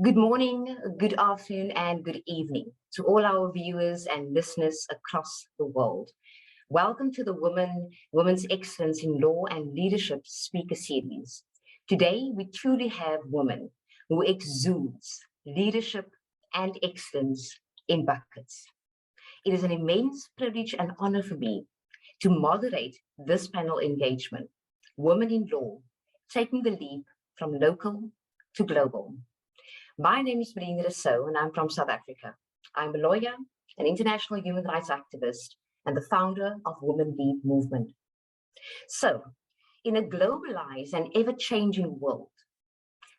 Good morning, good afternoon, and good evening to all our viewers and listeners across the world. Welcome to the Women's Excellence in Law and Leadership speaker series. Today, we truly have women who exudes leadership and excellence in buckets. It is an immense privilege and honor for me to moderate this panel engagement, Women in Law, taking the leap from local to global. My name is Melene Rossouw, and I'm from South Africa. I'm a lawyer, an international human rights activist, and the founder of Women Lead Movement. So, in a globalized and ever-changing world,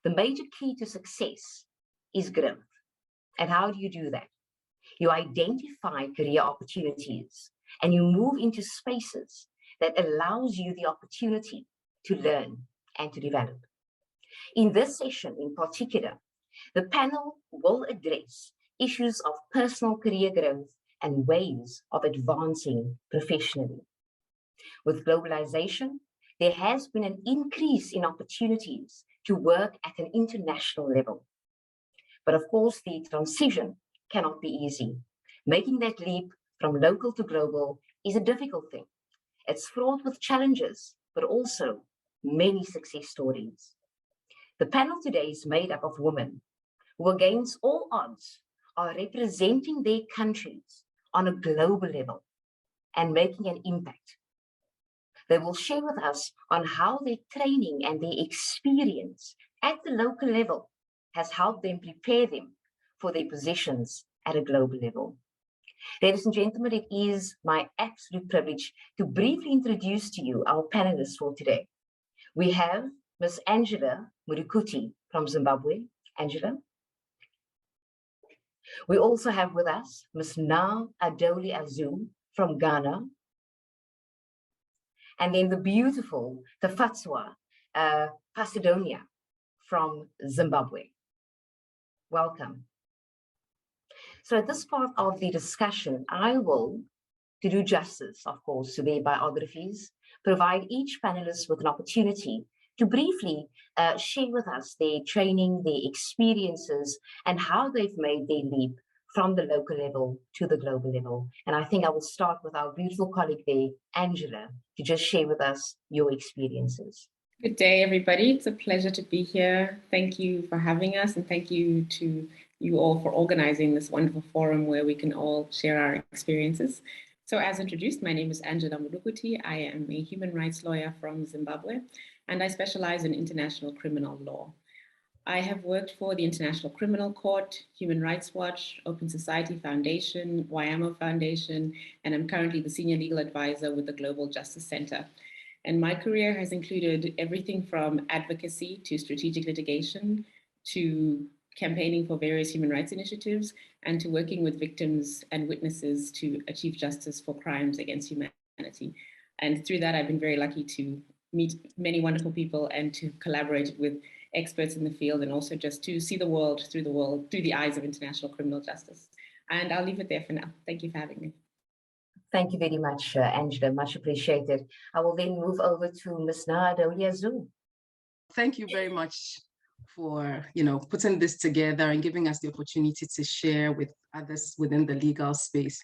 the major key to success is growth. And how do you do that? You identify career opportunities, and you move into spaces that allows you the opportunity to learn and to develop. In this session in particular, the panel will address issues of personal career growth and ways of advancing professionally. With globalization, there has been an increase in opportunities to work at an international level. But of course, the transition cannot be easy. Making that leap from local to global is a difficult thing. It's fraught with challenges, but also many success stories. The panel today is made up of women who, against all odds, are representing their countries on a global level and making an impact. They will share with us on how their training and their experience at the local level has helped them prepare them for their positions at a global level. Ladies and gentlemen, it is my absolute privilege to briefly introduce to you our panelists for today. We have Ms. Angela Mudukuti from Zimbabwe. Angela. We also have with us Ms. Adoley from Ghana. And then the beautiful Tafadzwa Pasipanodya from Zimbabwe. Welcome. So at this part of the discussion, I will, to do justice, of course, to their biographies, provide each panelist with an opportunity to briefly share with us their training, their experiences, and how they've made their leap from the local level to the global level. And I think I will start with our beautiful colleague there, Angela, to just share with us your experiences. Good day, everybody. It's a pleasure to be here. Thank you for having us, and thank you to you all for organizing this wonderful forum where we can all share our experiences. So as introduced, my name is Angela Mudukuti. I am a human rights lawyer from Zimbabwe, and I specialize in international criminal law. I have worked for the International Criminal Court, Human Rights Watch, Open Society Foundation, YAMO Foundation, and I'm currently the Senior Legal Advisor with the Global Justice Center. And my career has included everything from advocacy to strategic litigation to campaigning for various human rights initiatives and to working with victims and witnesses to achieve justice for crimes against humanity. And through that, I've been very lucky to meet many wonderful people and to collaborate with experts in the field, and also just to see the world through the eyes of international criminal justice. And I'll leave it there for now. Thank you for having me. Thank you very much, Angela, much appreciated. I will then move over to Ms. Adoley. Thank you very much for putting this together and giving us the opportunity to share with others within the legal space.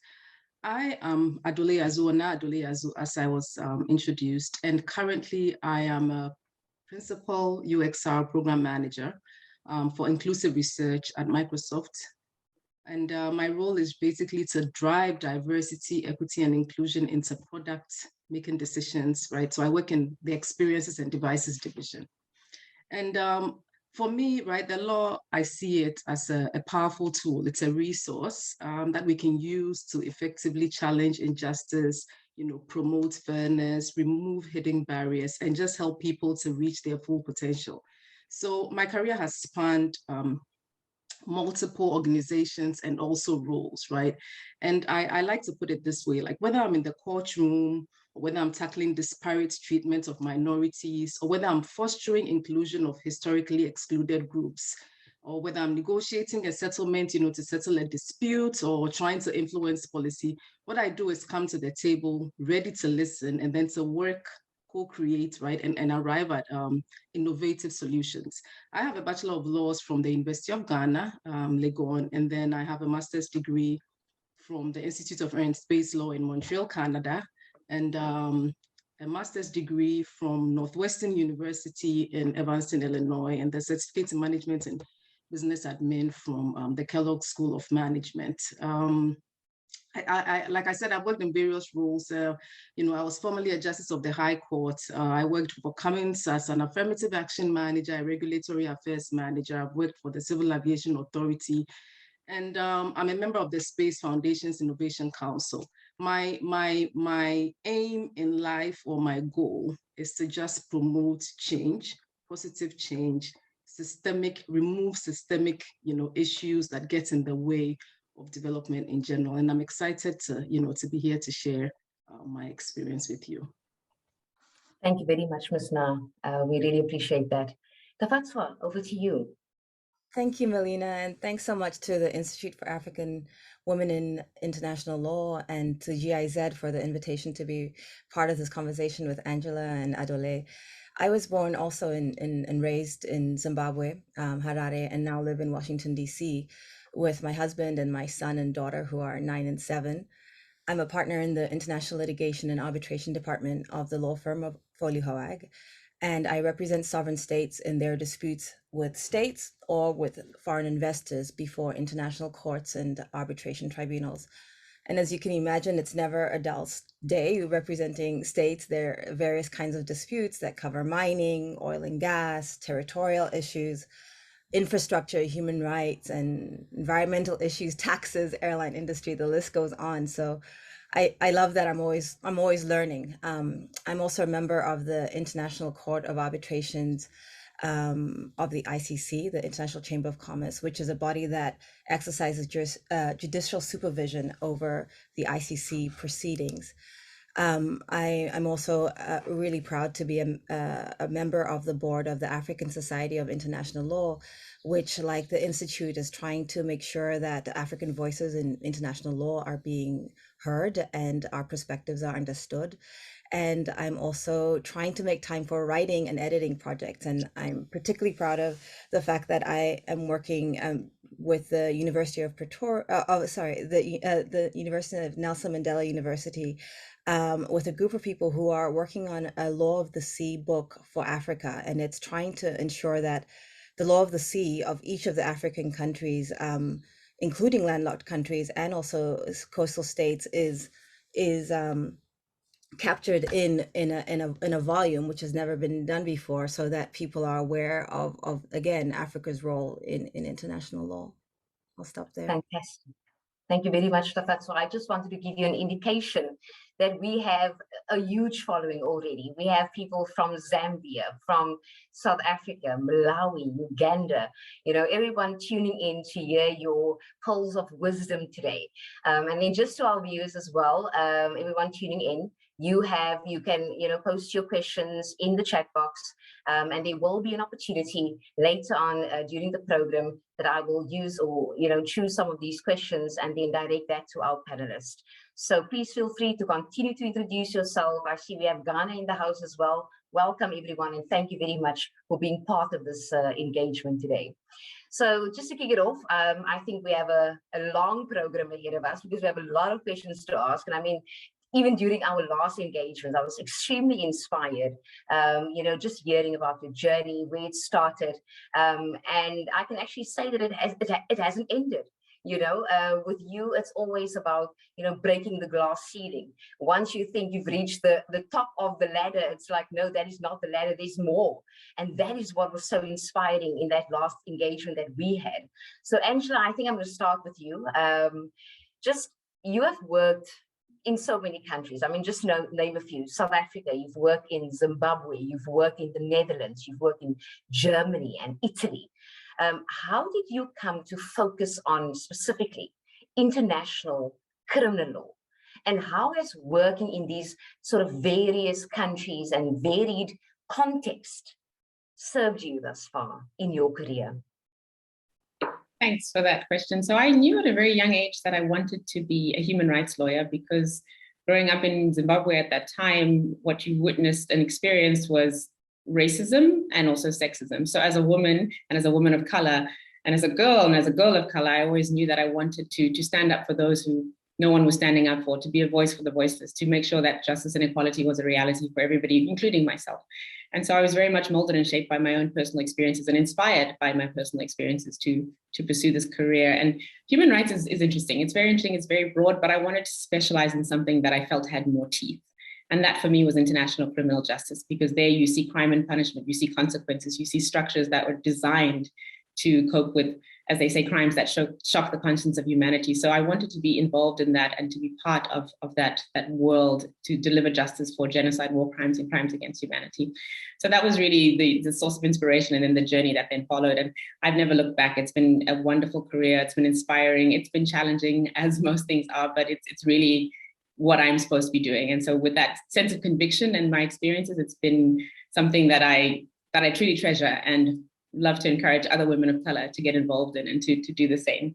I am Adoley, as I was introduced, and currently I am a Principal UXR Program Manager for Inclusive Research at Microsoft. And my role is basically to drive diversity, equity, and inclusion into product-making decisions, right? So I work in the Experiences and Devices division. And for me, right, the law, I see it as a powerful tool. It's a resource that we can use to effectively challenge injustice, promote fairness, remove hidden barriers, and just help people to reach their full potential. So my career has spanned multiple organizations and also roles, right? And I like to put it this way, like whether I'm in the courtroom, or whether I'm tackling disparate treatment of minorities, or whether I'm fostering inclusion of historically excluded groups, or whether I'm negotiating a settlement, to settle a dispute or trying to influence policy, what I do is come to the table ready to listen and then to work co-create, right, and arrive at innovative solutions. I have a Bachelor of Laws from the University of Ghana, Legon, and then I have a master's degree from the Institute of Air and Space Law in Montreal, Canada, and a master's degree from Northwestern University in Evanston, Illinois, and the certificate in management and business admin from the Kellogg School of Management. Like I said, I've worked in various roles. I was formerly a Justice of the High Court. I worked for Cummins as an affirmative action manager, a regulatory affairs manager. I've worked for the Civil Aviation Authority, and I'm a member of the Space Foundation's Innovation Council. My aim in life, or my goal, is to just promote change, positive change, remove systemic, issues that get in the way of development in general. And I'm excited to, to be here to share my experience with you. Thank you very much, Ms. Na. We really appreciate that. Tafadzwa, over to you. Thank you, Melene, and thanks so much to the Institute for African Women in International Law and to GIZ for the invitation to be part of this conversation with Angela and Adoley. I was born also and raised in Zimbabwe, Harare, and now live in Washington, D.C. with my husband and my son and daughter, who are 9 and 7. I'm a partner in the International Litigation and Arbitration Department of the law firm of Foley Hoag, and I represent sovereign states in their disputes with states or with foreign investors before international courts and arbitration tribunals. And as you can imagine, it's never a dull day representing states. There are various kinds of disputes that cover mining, oil and gas, territorial issues, infrastructure, human rights, and environmental issues, taxes, airline industry, the list goes on. So I love that I'm always learning. I'm also a member of the International Court of Arbitrations of the ICC, the International Chamber of Commerce, which is a body that exercises judicial supervision over the ICC proceedings. I'm also really proud to be a member of the board of the African Society of International Law, which, like the Institute, is trying to make sure that the African voices in international law are being heard and our perspectives are understood. And I'm also trying to make time for writing and editing projects. And I'm particularly proud of the fact that I am working with the University of Pretoria, the University of Nelson Mandela University, with a group of people who are working on a Law of the Sea book for Africa. And it's trying to ensure that the law of the sea of each of the African countries, including landlocked countries and also coastal states, is captured in a volume, which has never been done before, so that people are aware of again, Africa's role in international law. I'll stop there. Fantastic. Thank you very much, Tafadzwa. I just wanted to give you an indication that we have a huge following already. We have people from Zambia, from South Africa, Malawi, Uganda, everyone tuning in to hear your pearls of wisdom today. And then just to our viewers as well, everyone tuning in, you can post your questions in the chat box, and there will be an opportunity later on during the program that I will use or choose some of these questions and then direct that to our panelists. So please feel free to continue to introduce yourself. I see we have Ghana in the house as well. Welcome everyone, and thank you very much for being part of this engagement today. So just to kick it off, I think we have a long program ahead of us because we have a lot of questions to ask. And I mean, even during our last engagement, I was extremely inspired, just hearing about your journey, where it started. And I can actually say that it hasn't ended. With you, it's always about, breaking the glass ceiling. Once you think you've reached the top of the ladder, it's like, no, that is not the ladder, there's more. And that is what was so inspiring in that last engagement that we had. So Angela, I think I'm going to start with you. You have worked in so many countries. I mean, just name a few. South Africa, you've worked in Zimbabwe, you've worked in the Netherlands, you've worked in Germany and Italy. How did you come to focus on specifically international criminal law? And how has working in these sort of various countries and varied context served you thus far in your career? Thanks for that question. So I knew at a very young age that I wanted to be a human rights lawyer because growing up in Zimbabwe at that time, what you witnessed and experienced was racism and also sexism. So as a woman and as a woman of color and as a girl and as a girl of color, I always knew that I wanted to stand up for those who no one was standing up for, to be a voice for the voiceless, to make sure that justice and equality was a reality for everybody, including myself. And so I was very much molded and shaped by my own personal experiences and inspired by my personal experiences to pursue this career. And human rights is interesting. It's very interesting. It's very broad, but I wanted to specialize in something that I felt had more teeth. And that for me was international criminal justice, because there you see crime and punishment, you see consequences, you see structures that were designed to cope with, as they say, crimes that shock the conscience of humanity. So I wanted to be involved in that and to be part of that world to deliver justice for genocide, war crimes, and crimes against humanity. So that was really the source of inspiration and then the journey that then followed. And I've never looked back. It's been a wonderful career. It's been inspiring. It's been challenging, as most things are, but it's really what I'm supposed to be doing. And so with that sense of conviction and my experiences, it's been something that I truly treasure and love to encourage other women of color to get involved in and to do the same.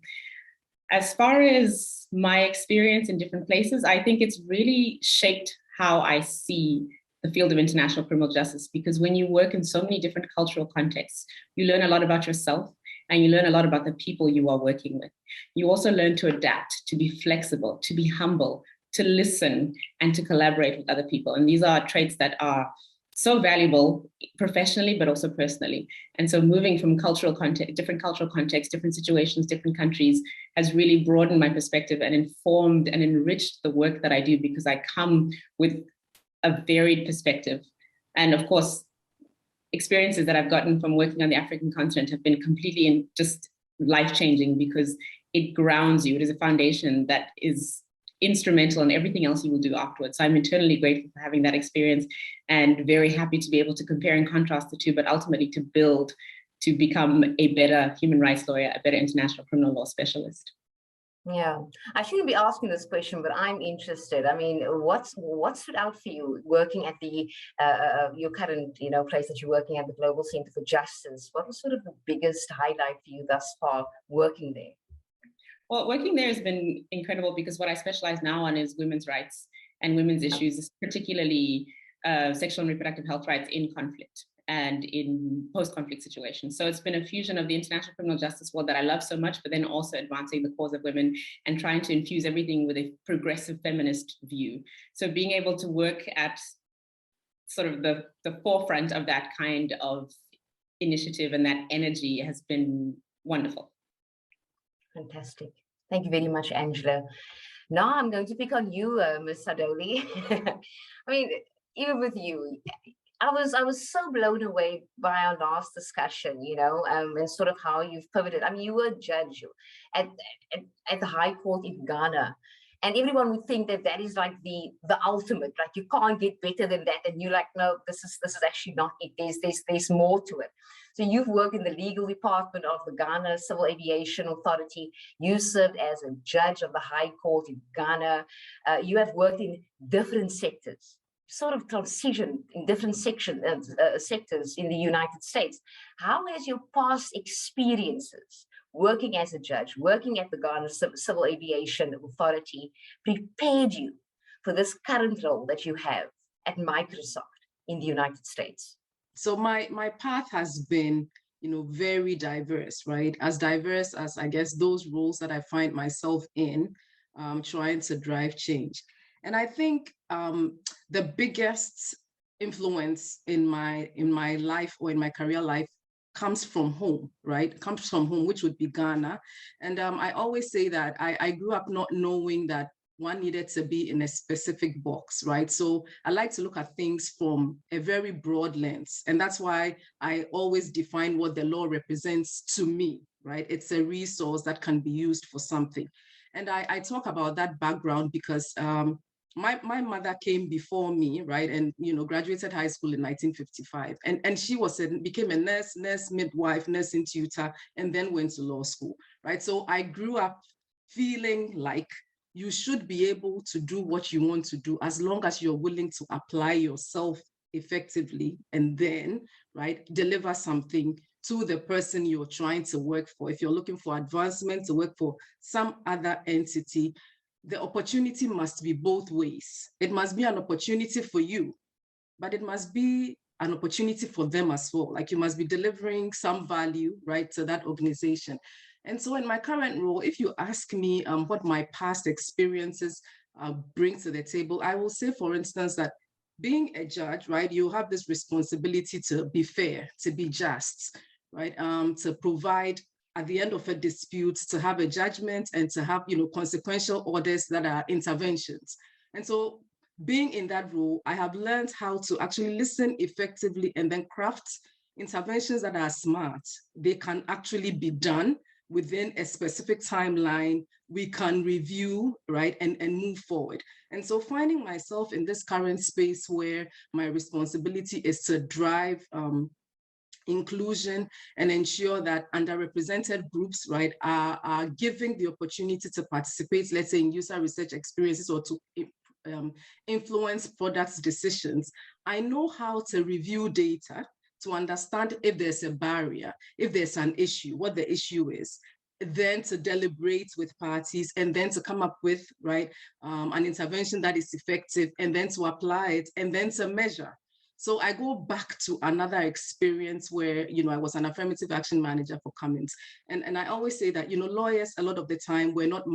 As far as my experience in different places, I think it's really shaped how I see the field of international criminal justice, because when you work in so many different cultural contexts, you learn a lot about yourself and you learn a lot about the people you are working with. You also learn to adapt, to be flexible, to be humble, to listen, and to collaborate with other people. And these are traits that are so valuable professionally, but also personally. And so moving from different cultural contexts, different situations, different countries has really broadened my perspective and informed and enriched the work that I do, because I come with a varied perspective. And of course, experiences that I've gotten from working on the African continent have been completely just life-changing, because it grounds you. It is a foundation that is instrumental in everything else you will do afterwards. So I'm eternally grateful for having that experience and very happy to be able to compare and contrast the two, but ultimately to build, to become a better human rights lawyer, a better international criminal law specialist. Yeah, I shouldn't be asking this question, but I'm interested. I mean, what stood out for you working at the your current place that you're working at, the Global Center for Justice? What was sort of the biggest highlight for you thus far working there? Well, working there has been incredible, because what I specialize now on is women's rights and women's issues, particularly sexual and reproductive health rights in conflict and in post-conflict situations. So it's been a fusion of the international criminal justice world that I love so much, but then also advancing the cause of women and trying to infuse everything with a progressive feminist view. So being able to work at sort of the forefront of that kind of initiative and that energy has been wonderful. Fantastic. Thank you very much, Angela. Now I'm going to pick on you, Ms. Adoley. I mean, even with you, I was so blown away by our last discussion, and sort of how you've pivoted. I mean, you were a judge at the High Court in Ghana, and everyone would think that is like the ultimate, like you can't get better than that. And you're like, no, this is actually not it. There's more to it. So you've worked in the legal department of the Ghana Civil Aviation Authority. You served as a judge of the High Court in Ghana. You have worked in different sectors, sort of transition in different sectors in the United States. How has your past experiences working as a judge, working at the Ghana Civil Aviation Authority, prepared you for this current role that you have at Microsoft in the United States? So my path has been, very diverse, right? As diverse as, I guess, those roles that I find myself in, trying to drive change. And I think the biggest influence in my life or in my career life comes from home, right? Comes from home, which would be Ghana. And I always say that I grew up not knowing that one needed to be in a specific box, right? So I like to look at things from a very broad lens. And that's why I always define what the law represents to me, right? It's a resource that can be used for something. And I talk about that background because my mother came before me, right? And, graduated high school in 1955. And she became a nurse, midwife, nursing tutor, and then went to law school, right? So I grew up feeling like you should be able to do what you want to do as long as you're willing to apply yourself effectively and then, right, deliver something to the person you're trying to work for. If you're looking for advancement, to work for some other entity, the opportunity must be both ways. It must be an opportunity for you, but it must be an opportunity for them as well. Like you must be delivering some value, right, to that organization. And so in my current role, if you ask me what my past experiences bring to the table, I will say, for instance, that being a judge, right, you have this responsibility to be fair, to be just, right, to provide at the end of a dispute, to have a judgment and to have, consequential orders that are interventions. And so being in that role, I have learned how to actually listen effectively and then craft interventions that are smart. They can actually be done within a specific timeline. We can review, right, and move forward. And so finding myself in this current space where my responsibility is to drive inclusion and ensure that underrepresented groups, right, are given the opportunity to participate, let's say in user research experiences or to influence products decisions. I know how to review data to understand if there's a barrier, if there's an issue, what the issue is, then to deliberate with parties and then to come up with, right, an intervention that is effective and then to apply it and then to measure. So I go back to another experience where, I was an affirmative action manager for Cummins. And I always say that, lawyers, a lot of the time, we're not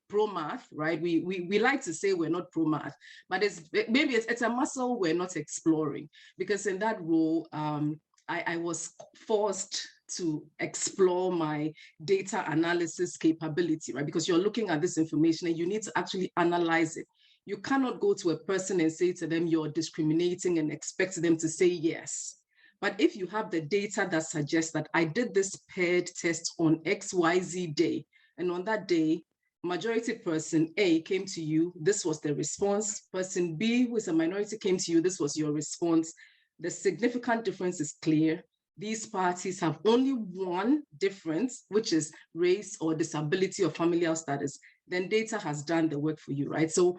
pro-math, right? We like to say we're not pro-math, but maybe it's a muscle we're not exploring. Because in that role, I was forced to explore my data analysis capability, right? Because you're looking at this information and you need to actually analyze it. You cannot go to a person and say to them, you're discriminating and expect them to say yes. But if you have the data that suggests that I did this paired test on XYZ day, and on that day, majority person A came to you, this was the response. Person B, who is a minority, came to you, this was your response. The significant difference is clear. These parties have only one difference, which is race or disability or familial status. Then data has done the work for you, right? So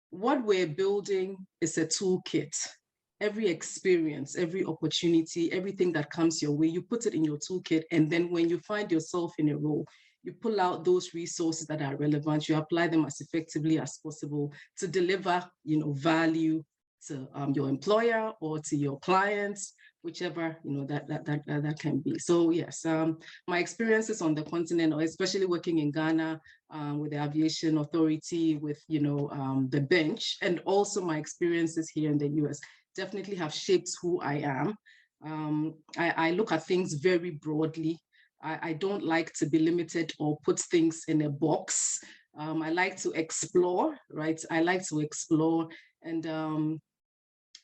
what we're building is a toolkit. Every experience, every opportunity, everything that comes your way, you put it in your toolkit. And then when you find yourself in a role, you pull out those resources that are relevant, you apply them as effectively as possible to deliver, value to your employer or to your clients, whichever that can be. So yes, my experiences on the continent, or especially working in Ghana with the Aviation Authority, with the bench, and also my experiences here in the US definitely have shaped who I am. I look at things very broadly. I don't like to be limited or put things in a box. I like to explore, right? I like to explore, and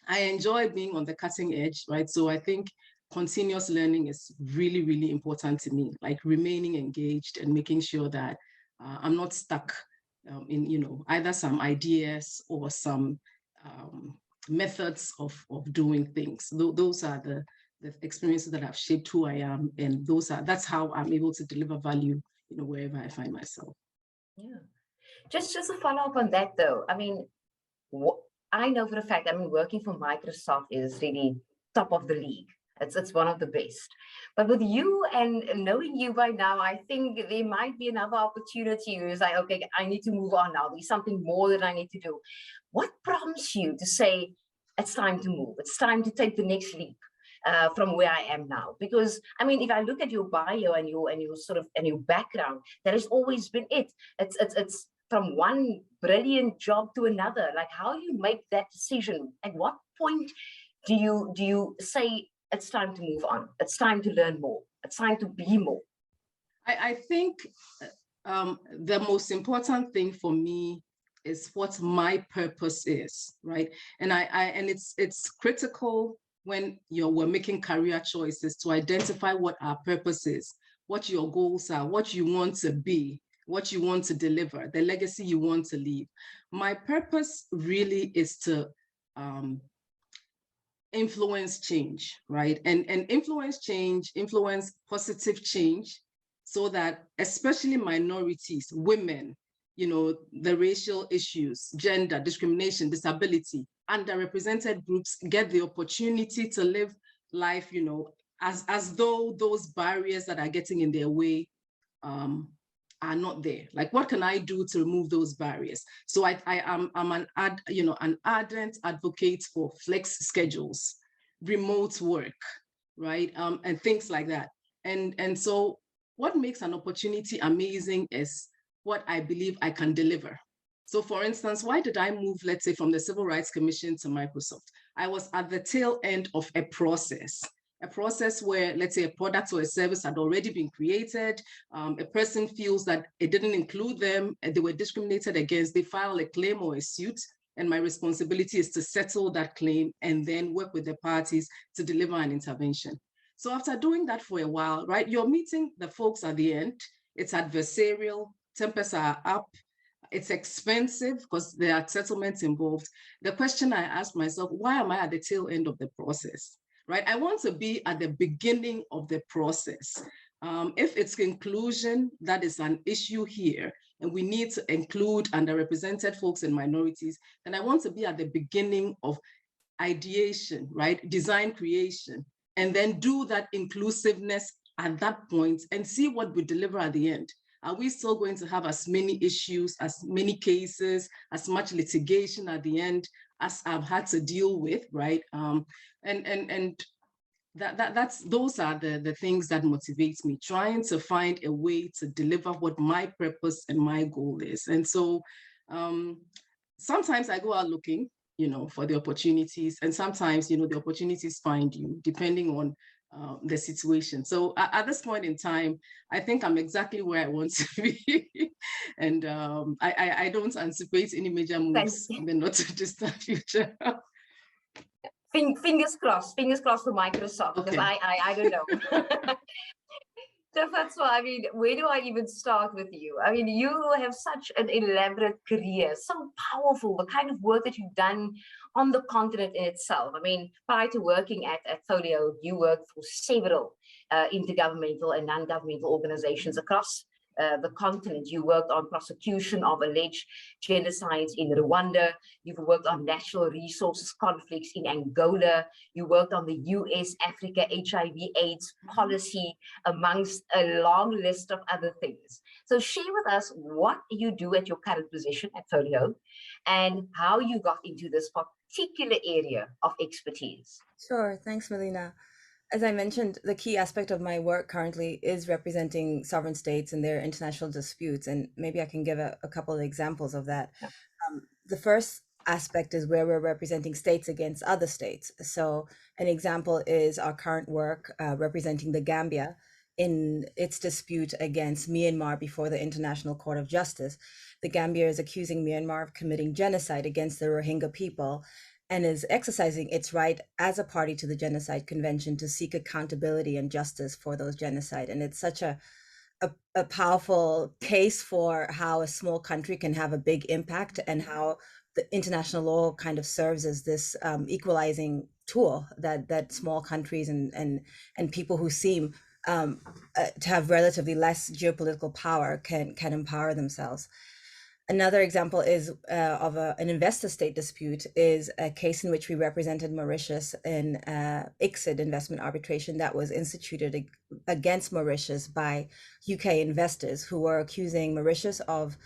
I enjoy being on the cutting edge, right? So I think continuous learning is really, really important to me, like remaining engaged and making sure that I'm not stuck in, either some ideas or some methods of doing things. Those are the experiences that have shaped who I am, and that's how I'm able to deliver value, wherever I find myself. Yeah. Just to follow up on that, though, I mean, I know for a fact, working for Microsoft is really top of the league. It's one of the best. But with you and knowing you by now, I think there might be another opportunity where it's like, okay, I need to move on now. There's something more that I need to do. What prompts you to say, it's time to move. It's time to take the next leap from where I am now? Because, if I look at your bio and your background, that has always been it. It's from one brilliant job to another. Like, how do you make that decision? At what point do you say it's time to move on? It's time to learn more. It's time to be more. I think the most important thing for me is what my purpose is, right? And it's critical when we're making career choices to identify what our purpose is, what your goals are, what you want to be, what you want to deliver, the legacy you want to leave. My purpose really is to influence change, right? And influence change, influence positive change, so that especially minorities, women, the racial issues, gender, discrimination, disability, underrepresented groups get the opportunity to live life, as though those barriers that are getting in their way are not there? Like, what can I do to remove those barriers? So I'm an ardent advocate for flex schedules, remote work, right? And things like that. And so what makes an opportunity amazing is what I believe I can deliver. So for instance, why did I move, let's say, from the Civil Rights Commission to Microsoft? I was at the tail end of a process where, let's say, a product or a service had already been created. A person feels that it didn't include them and they were discriminated against. They file a claim or a suit, and my responsibility is to settle that claim and then work with the parties to deliver an intervention. So after doing that for a while, right, you're meeting the folks at the end. It's adversarial, tempers are up, it's expensive because there are settlements involved. The question I ask myself, why am I at the tail end of the process, right? I want to be at the beginning of the process. If it's inclusion that is an issue here, and we need to include underrepresented folks and minorities, then I want to be at the beginning of ideation, right? Design creation, and then do that inclusiveness at that point and see what we deliver at the end. Are we still going to have as many issues, as many cases, as much litigation at the end as I've had to deal with, right? Those are the things that motivates me, trying to find a way to deliver what my purpose and my goal is. And so sometimes I go out looking, for the opportunities, and sometimes, the opportunities find you depending on the situation. So at this point in time, I think I'm exactly where I want to be. And I don't anticipate any major moves in the not too distant future. Fingers crossed for Microsoft, because Okay. I don't know. Tafadzwa, I mean, where do I even start with you? I mean, you have such an elaborate career, so powerful, the kind of work that you've done on the continent in itself. I mean, prior to working at Folio, you worked for several intergovernmental and non-governmental organizations across the continent. You worked on prosecution of alleged genocides in Rwanda. You've worked on natural resources conflicts in Angola. You worked on the US-Africa HIV/AIDS policy, amongst a long list of other things. So share with us what you do at your current position at Folio and how you got into this particular area of expertise. Sure, thanks, Melina. As I mentioned, the key aspect of my work currently is representing sovereign states in their international disputes, and maybe I can give a couple of examples of that. Yeah. The first aspect is where we're representing states against other states. So an example is our current work representing the Gambia in its dispute against Myanmar before the International Court of Justice. The Gambia is accusing Myanmar of committing genocide against the Rohingya people and is exercising its right as a party to the Genocide Convention to seek accountability and justice for those genocide. And it's such a powerful case for how a small country can have a big impact, and how the international law kind of serves as this equalizing tool that small countries and people who seem to have relatively less geopolitical power can empower themselves. Another example is of an investor-state dispute is a case in which we represented Mauritius in ICSID investment arbitration that was instituted against Mauritius by UK investors who were accusing Mauritius of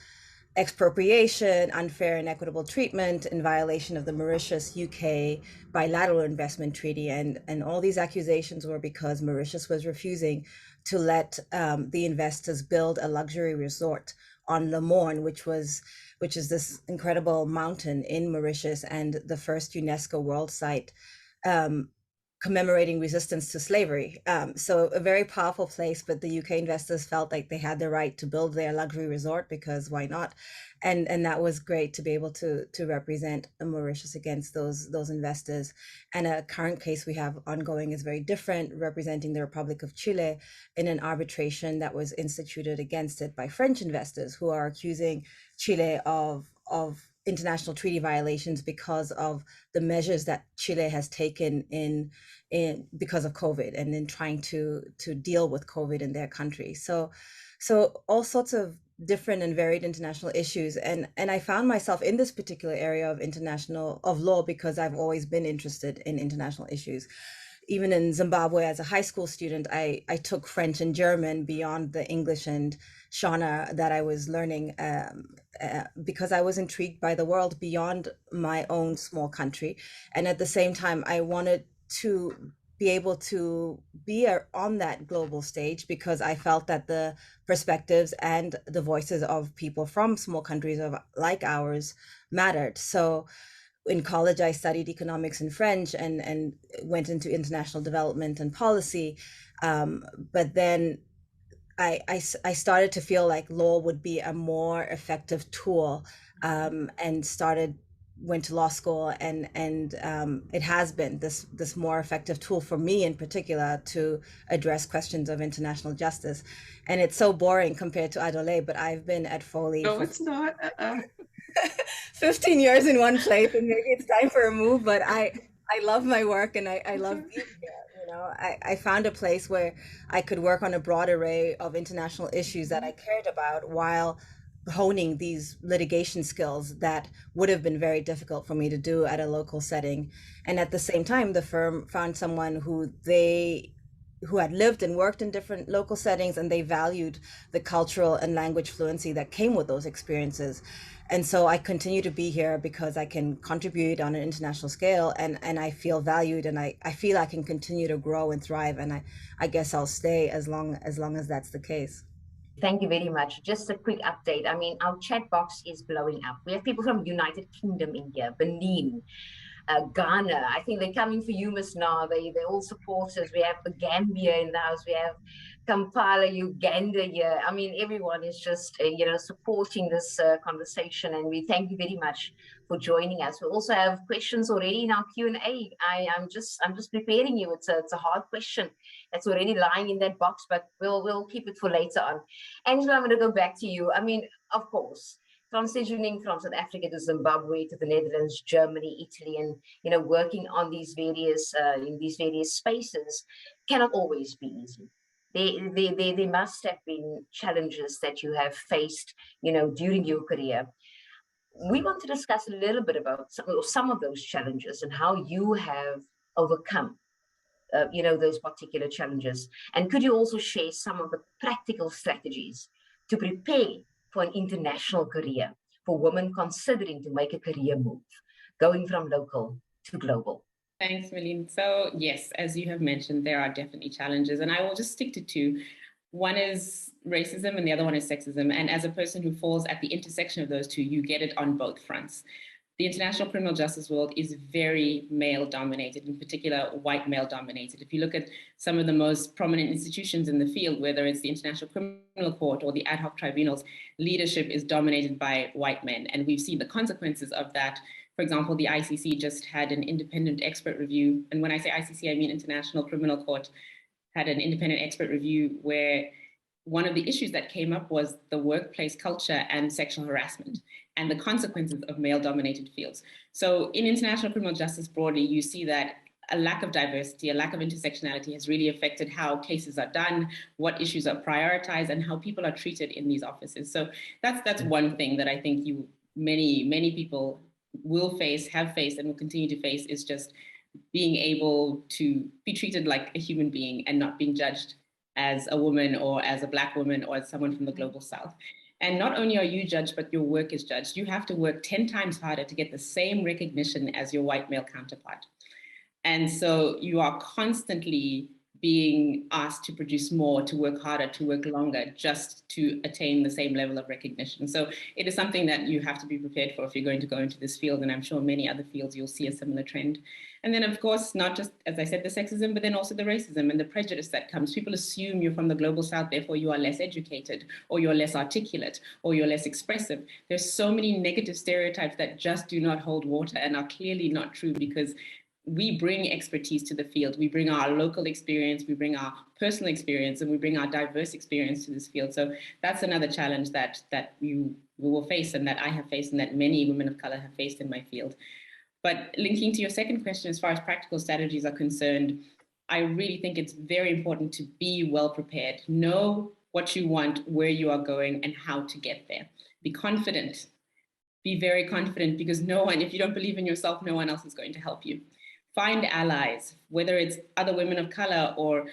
expropriation, unfair and equitable treatment in violation of the Mauritius-UK bilateral investment treaty. And all these accusations were because Mauritius was refusing to let the investors build a luxury resort on Le Morne, which is this incredible mountain in Mauritius and the first UNESCO World Site commemorating resistance to slavery. So a very powerful place, but the UK investors felt like they had the right to build their luxury resort because why not? And that was great to be able to represent Mauritius against those investors. And a current case we have ongoing is very different, representing the Republic of Chile in an arbitration that was instituted against it by French investors who are accusing Chile of international treaty violations because of the measures that Chile has taken in because of COVID and in trying to deal with COVID in their country. So all sorts of different and varied international issues. And I found myself in this particular area of law because I've always been interested in international issues. even in Zimbabwe as a high school student, I took French and German beyond the English and Shona that I was learning, because I was intrigued by the world beyond my own small country. And at the same time, I wanted to be able to be on that global stage, because I felt that the perspectives and the voices of people from small countries like ours mattered. So in college, I studied economics and French, and went into international development and policy. But then I started to feel like law would be a more effective tool, and went to law school, and it has been this more effective tool for me in particular to address questions of international justice. And it's so boring compared to Adoley, but I've been at Foley No, for it's not. 15 years in one place, and maybe it's time for a move, but I love my work, and I love being here. You know, I found a place where I could work on a broad array of international issues that I cared about, while honing these litigation skills that would have been very difficult for me to do at a local setting. And at the same time, the firm found someone who had lived and worked in different local settings, and they valued the cultural and language fluency that came with those experiences. And so I continue to be here because I can contribute on an international scale, and I feel valued, and I feel I can continue to grow and thrive. And I guess I'll stay as long as that's the case. Thank you very much. Just a quick update. I mean, our chat box is blowing up. We have people from United Kingdom in here, Benin, Ghana. I think they're coming for you, Miss Na. They're all supporters. We have the Gambia in the house. We have Kampala, Uganda here. I mean, everyone is just, supporting this conversation. And we thank you very much for joining us. We also have questions already in our Q&A. I'm just preparing you. It's a hard question that's already lying in that box, but we'll keep it for later on. Angela, I'm going to go back to you. I mean, of course, transitioning from South Africa to Zimbabwe to the Netherlands, Germany, Italy, and working on these various spaces cannot always be easy. There must have been challenges that you have faced, during your career. We want to discuss a little bit about some of those challenges and how you have overcome those particular challenges. And could you also share some of the practical strategies to prepare for an international career for women considering to make a career move, going from local to global? Thanks, Melene. So yes, as you have mentioned, there are definitely challenges, and I will just stick to two. One is racism and the other one is sexism. And as a person who falls at the intersection of those two, you get it on both fronts. The international criminal justice world is very male-dominated, in particular white male-dominated. If you look at some of the most prominent institutions in the field, whether it's the International Criminal Court or the ad hoc tribunals, leadership is dominated by white men. And we've seen the consequences of that. For example, the ICC just had an independent expert review. And when I say ICC, I mean International Criminal Court, had an independent expert review where one of the issues that came up was the workplace culture and sexual harassment and the consequences of male-dominated fields. So in international criminal justice broadly, you see that a lack of diversity, a lack of intersectionality has really affected how cases are done, what issues are prioritized, and how people are treated in these offices. So that's one thing that I think many people will face, have faced, and will continue to face, is just being able to be treated like a human being and not being judged as a woman or as a Black woman or as someone from the global South. And not only are you judged, but your work is judged. You have to work 10 times harder to get the same recognition as your white male counterpart. And so you are constantly being asked to produce more, to work harder, to work longer, just to attain the same level of recognition. So it is something that you have to be prepared for if you're going to go into this field. And I'm sure many other fields, you'll see a similar trend. And then, of course, not just, as I said, the sexism, but then also the racism and the prejudice that comes. People assume you're from the global South, therefore you are less educated, or you're less articulate, or you're less expressive. There's so many negative stereotypes that just do not hold water and are clearly not true, because we bring expertise to the field. We bring our local experience, we bring our personal experience, and we bring our diverse experience to this field. So that's another challenge that you will face, and that I have faced, and that many women of color have faced in my field. But linking to your second question, as far as practical strategies are concerned, I really think it's very important to be well prepared. Know what you want, where you are going, and how to get there. Be confident. Be very confident, because if you don't believe in yourself, no one else is going to help you. find allies, whether it's other women of color or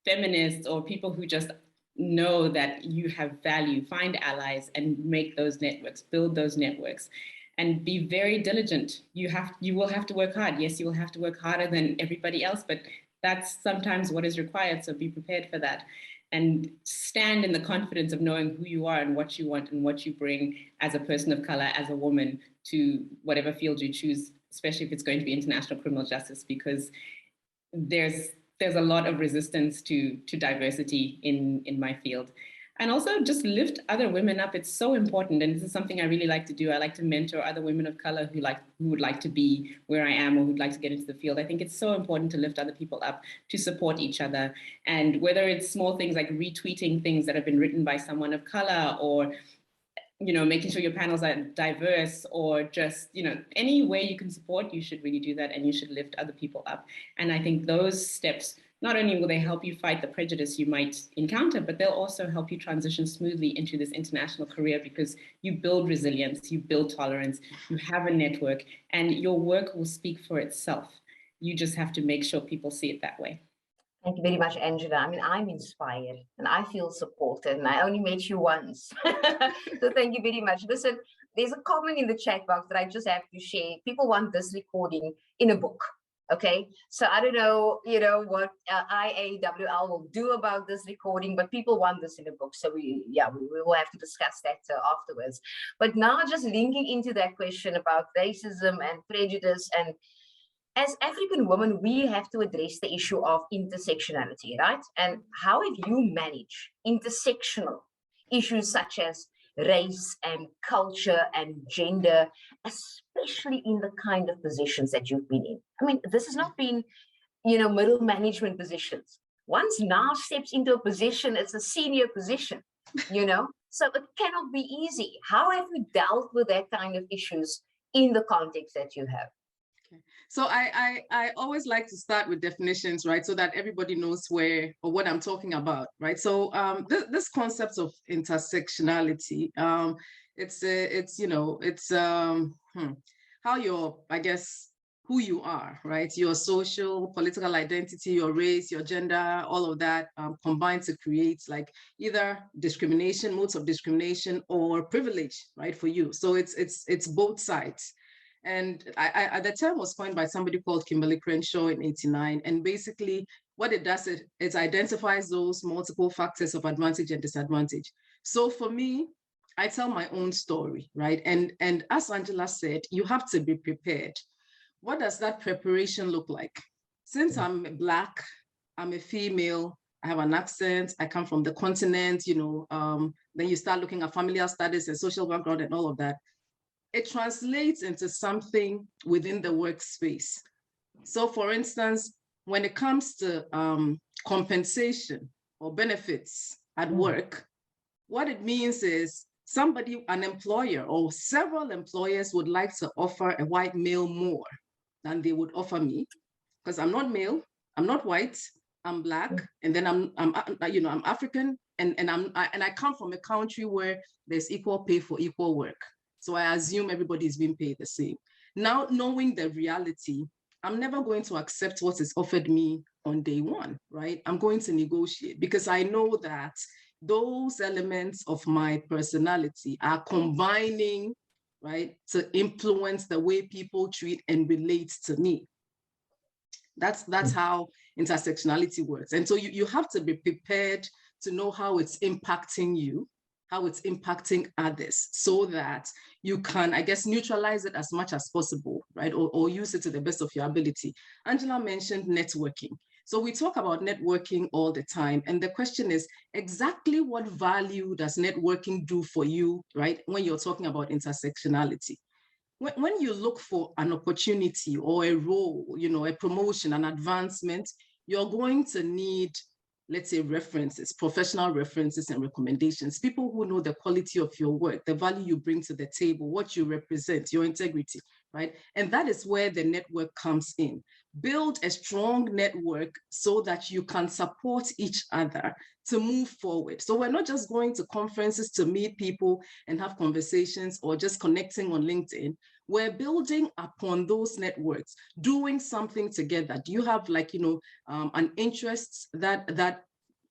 feminists or people who just know that you have value. Find allies and make those networks, build those networks, and be very diligent. You will have to work hard. Yes, you will have to work harder than everybody else, but that's sometimes what is required. So be prepared for that. And stand in the confidence of knowing who you are and what you want and what you bring as a person of color, as a woman, to whatever field you choose, especially if it's going to be international criminal justice, because there's a lot of resistance to diversity in my field. And also just lift other women up. It's so important. And this is something I really like to do. I like to mentor other women of color who would like to be where I am or who'd like to get into the field. I think it's so important to lift other people up, to support each other. And whether it's small things like retweeting things that have been written by someone of color, or making sure your panels are diverse, or just, any way you can support, you should really do that, and you should lift other people up. And I think those steps, not only will they help you fight the prejudice you might encounter, but they'll also help you transition smoothly into this international career, because you build resilience, you build tolerance, you have a network, and your work will speak for itself. You just have to make sure people see it that way. Thank you very much, Angela. I mean, I'm inspired and I feel supported, and I only met you once. So thank you very much. Listen, there's a comment in the chat box that I just have to share. People want this recording in a book. Okay, so I don't know, what IAWL will do about this recording, but people want this in a book. So we will have to discuss that afterwards. But now just linking into that question about racism and prejudice, and as African women, we have to address the issue of intersectionality, right? And how have you managed intersectional issues such as race and culture and gender, especially in the kind of positions that you've been in? I mean, this has not been, middle management positions. Once now steps into a position, it's a senior position, so it cannot be easy. How have you dealt with that kind of issues in the context that you have? So I always like to start with definitions, right? So that everybody knows where or what I'm talking about, right? So this concept of intersectionality, it's how your, I guess, who you are, right? Your social, political identity, your race, your gender, all of that combined to create like either discrimination, modes of discrimination, or privilege, right, for you. So it's both sides. And the term was coined by somebody called Kimberly Crenshaw in '89. And basically what it does, it identifies those multiple factors of advantage and disadvantage. So for me, I tell my own story, right? And as Angela said, you have to be prepared. What does that preparation look like? Since I'm Black, I'm a female, I have an accent, I come from the continent, then you start looking at familial studies and social background and all of that. It translates into something within the workspace. So for instance, when it comes to compensation or benefits at work, what it means is an employer or several employers would like to offer a white male more than they would offer me, because I'm not male, I'm not white, I'm Black, and then I'm African, and I come from a country where there's equal pay for equal work. So I assume everybody is being paid the same. Now, knowing the reality, I'm never going to accept what is offered me on day one, right? I'm going to negotiate, because I know that those elements of my personality are combining, right, to influence the way people treat and relate to me. That's how intersectionality works. And so you have to be prepared to know how it's impacting you, how it's impacting others, so that you can, I guess, neutralize it as much as possible, right? Or use it to the best of your ability. Angela mentioned networking. So we talk about networking all the time. And the question is, exactly what value does networking do for you, right? When you're talking about intersectionality. When you look for an opportunity or a role, a promotion, an advancement, you're going to need, let's say, references, professional references and recommendations, people who know the quality of your work, the value you bring to the table, what you represent, your integrity, right? And that is where the network comes in. Build a strong network so that you can support each other to move forward. So we're not just going to conferences to meet people and have conversations or just connecting on LinkedIn. We're building upon those networks, doing something together. Do you have an interest that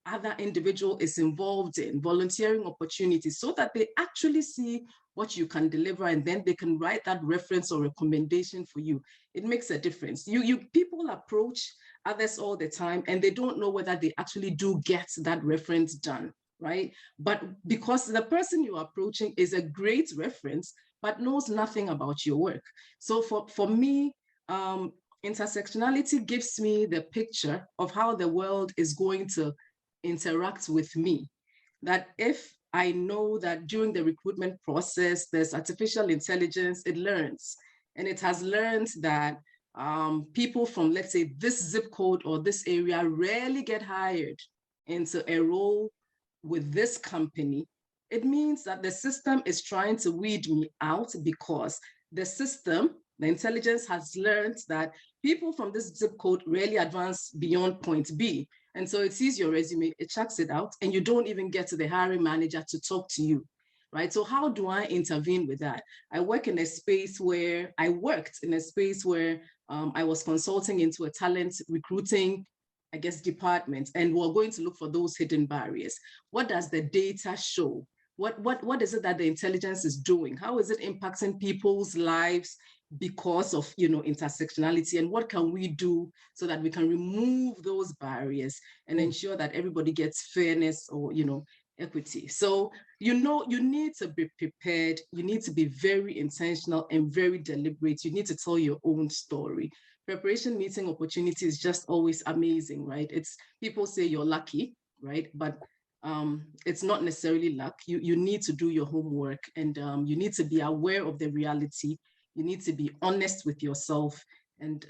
other individual is involved in, volunteering opportunities, so that they actually see what you can deliver, and then they can write that reference or recommendation for you. It makes a difference. People approach others all the time, and they don't know whether they actually do get that reference done, right? But because the person you're approaching is a great reference, but knows nothing about your work. So for me, intersectionality gives me the picture of how the world is going to interact with me. That if I know that during the recruitment process, there's artificial intelligence, it learns. And it has learned that people from, let's say, this zip code or this area rarely get hired into a role with this company. It means that the system is trying to weed me out, because the system, the intelligence, has learned that people from this zip code rarely advance beyond point B. And so it sees your resume, it checks it out, and you don't even get to the hiring manager to talk to you, right? So how do I intervene with that? I worked in a space where I was consulting into a talent recruiting, department, and we're going to look for those hidden barriers. What does the data show? What is it that the intelligence is doing? How is it impacting people's lives because of intersectionality, and what can we do so that we can remove those barriers and ensure that everybody gets fairness or equity? So you need to be prepared. You need to be very intentional and very deliberate. You need to tell your own story. Preparation meeting opportunity is just always amazing, right? It's, people say you're lucky, right? But it's not necessarily luck. You need to do your homework, and you need to be aware of the reality. You need to be honest with yourself, and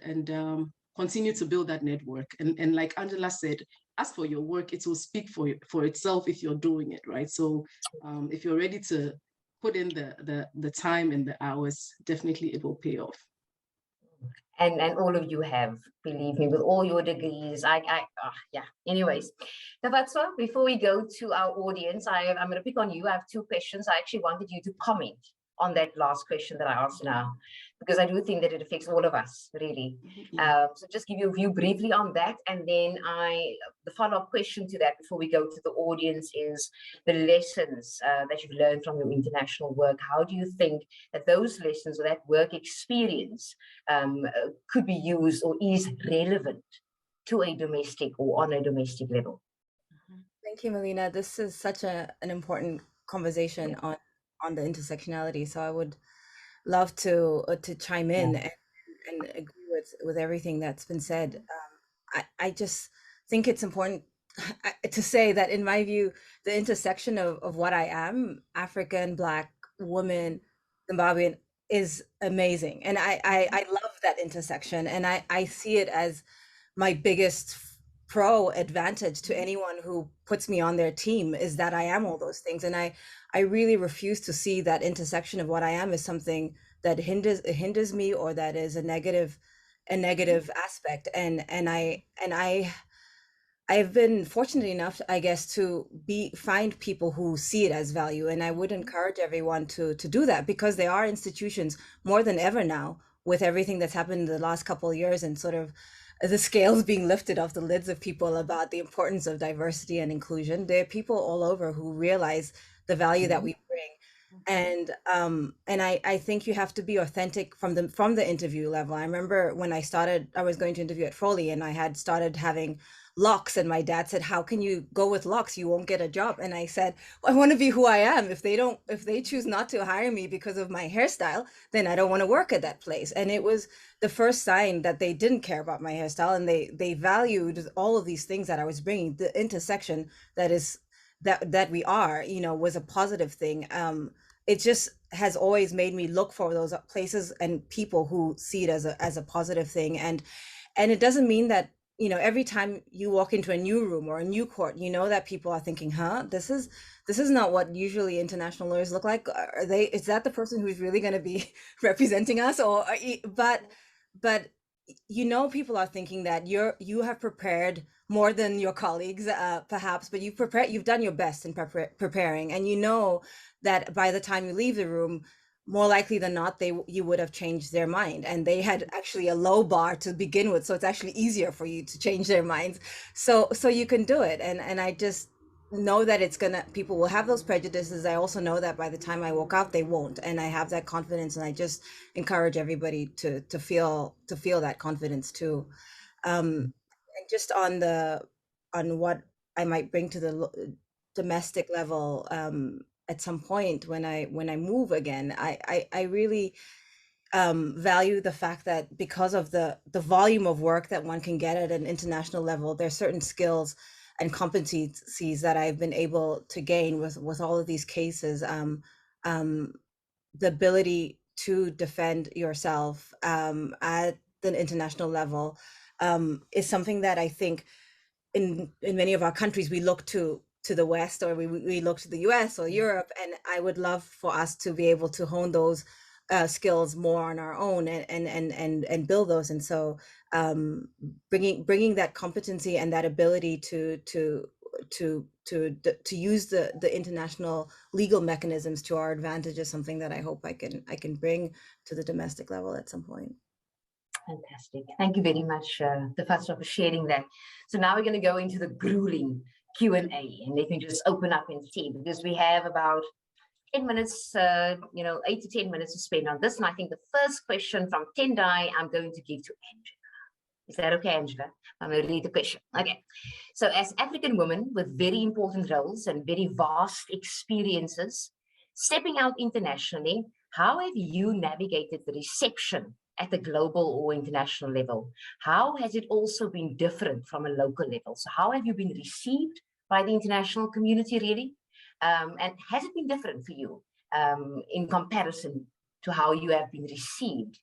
continue to build that network. And like Angela said, as for your work, it will speak for itself if you're doing it, right? So if you're ready to put in the time and the hours, definitely it will pay off. And all of you have, believe me, with all your degrees. Yeah. Anyways, Tafadzwa, before we go to our audience, I'm going to pick on you. I have two questions. I actually wanted you to comment on that last question that I asked now, because I do think that it affects all of us, really. So just give you a view briefly on that. And then the follow-up question to that before we go to the audience is the lessons that you've learned from your international work. How do you think that those lessons or that work experience could be used or is relevant to a domestic or on a domestic level? Thank you, Melene. This is such an important conversation on the intersectionality. So I would love to chime in and agree with everything that's been said. I just think it's important to say that, in my view, the intersection of what I am, African, Black, woman, Zimbabwean, is amazing. And I love that intersection. And I see it as my biggest pro advantage to anyone who puts me on their team, is that I am all those things. And I really refuse to see that intersection of what I am as something that hinders me, or that is a negative aspect. And I've been fortunate enough, I guess, to find people who see it as value. And I would encourage everyone to do that, because there are institutions more than ever now, with everything that's happened in the last couple of years, and sort of the scales being lifted off the lids of people about the importance of diversity and inclusion. There are people all over who realize the value that we bring. And I think you have to be authentic from the interview level. I remember when I was going to interview at Foley, and I had started having locks, and my dad said, "How can you go with locks? You won't get a job." And I said, well, I want to be who I am. If they choose not to hire me because of my hairstyle, then I don't want to work at that place. And it was the first sign that they didn't care about my hairstyle, and they valued all of these things that I was bringing. The intersection that we are, was a positive thing. It just has always made me look for those places and people who see it as a positive thing. And it doesn't mean that, every time you walk into a new room or a new court, that people are thinking, this is not what usually international lawyers look like. Is that the person who's really going to be representing us? But people are thinking that you have prepared more than your colleagues, perhaps, but you've done your best in preparing, and that by the time you leave the room, more likely than not, you would have changed their mind, and they had actually a low bar to begin with, so it's actually easier for you to change their minds. So you can do it, and I just know that people will have those prejudices. I also know that by the time I walk out, they won't, and I have that confidence, and I just encourage everybody to feel that confidence too. And just on what I might bring to the domestic level, at some point when I move again, I really value the fact that because of the volume of work that one can get at an international level, there's certain skills and competencies that I've been able to gain with all of these cases. The ability to defend yourself at the international level is something that I think in many of our countries we look to the West, or we look to the US or Europe, and I would love for us to be able to hone those skills more on our own and build those. And so bringing that competency and that ability to use the international legal mechanisms to our advantage is something that I hope I can bring to the domestic level at some point. Fantastic. Thank you very much, Tafadzwa, for sharing that. So now we're going to go into the grueling Q&A, and let me just open up and see, because we have about 10 minutes, 8 to 10 minutes to spend on this. And I think the first question from Tendai, I'm going to give to Angela. Is that okay, Angela? I'm going to read the question. Okay. So as African women with very important roles and very vast experiences, stepping out internationally, how have you navigated the reception at the global or international level? How has it also been different from a local level? So how have you been received by the international community, really? And has it been different for you in comparison to how you have been received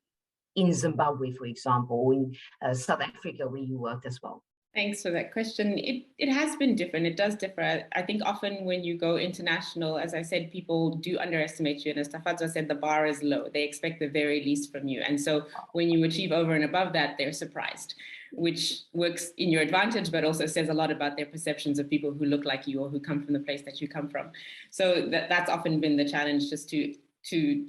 in Zimbabwe, for example, or in South Africa, where you worked as well? Thanks for that question. It has been different. It does differ. I think often when you go international, as I said, people do underestimate you. And as Tafadzwa said, the bar is low. They expect the very least from you. And so when you achieve over and above that, they're surprised, which works in your advantage, but also says a lot about their perceptions of people who look like you or who come from the place that you come from. So that's often been the challenge, just to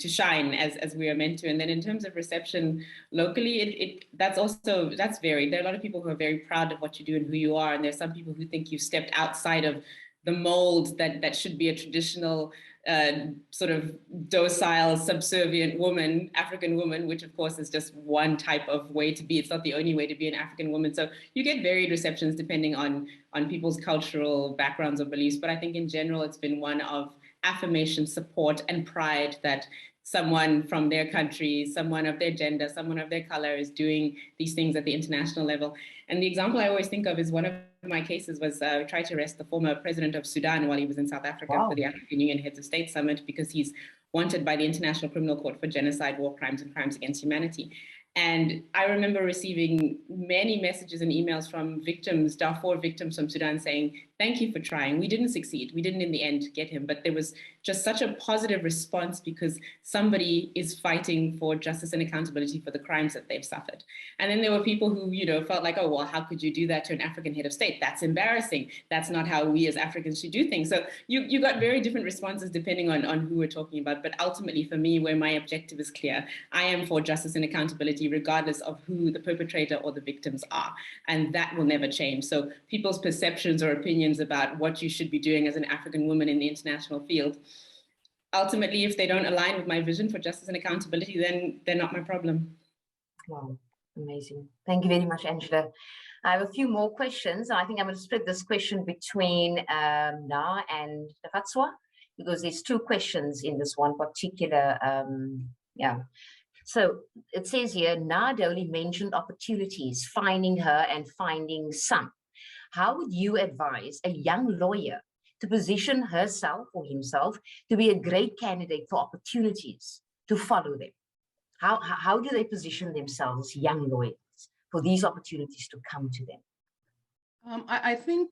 shine as we are meant to. And then in terms of reception locally, that's varied. There are a lot of people who are very proud of what you do and who you are, and there's some people who think you've stepped outside of the mold that should be a traditional sort of docile, subservient woman, African woman, which of course is just one type of way to be. It's not the only way to be an African woman. So you get varied receptions depending on people's cultural backgrounds or beliefs. But I think in general, it's been one of affirmation, support, and pride that someone from their country, someone of their gender, someone of their color is doing these things at the international level. And the example I always think of is one of my cases was tried to arrest the former president of Sudan while he was in South Africa for the African Union Heads of State Summit, because he's wanted by the International Criminal Court for genocide, war crimes, and crimes against humanity. And I remember receiving many messages and emails from victims, Darfur victims from Sudan, saying, thank you for trying. We didn't succeed. We didn't in the end get him, but there was just such a positive response because somebody is fighting for justice and accountability for the crimes that they've suffered. And then there were people who, felt like, oh, well, how could you do that to an African head of state? That's embarrassing. That's not how we as Africans should do things. So you got very different responses depending on who we're talking about. But ultimately, for me, where my objective is clear, I am for justice and accountability regardless of who the perpetrator or the victims are. And that will never change. So people's perceptions or opinions about what you should be doing as an African woman in the international field, ultimately, if they don't align with my vision for justice and accountability, then they're not my problem. Wow, amazing. Thank you very much, Angela. I have a few more questions. I think I'm going to split this question between Na and Tafadzwa, because there's two questions in this one particular, So it says here, Na Adoley mentioned opportunities, finding her and finding some. How would you advise a young lawyer to position herself or himself to be a great candidate for opportunities, to follow them? How do they position themselves as young lawyers for these opportunities to come to them? I think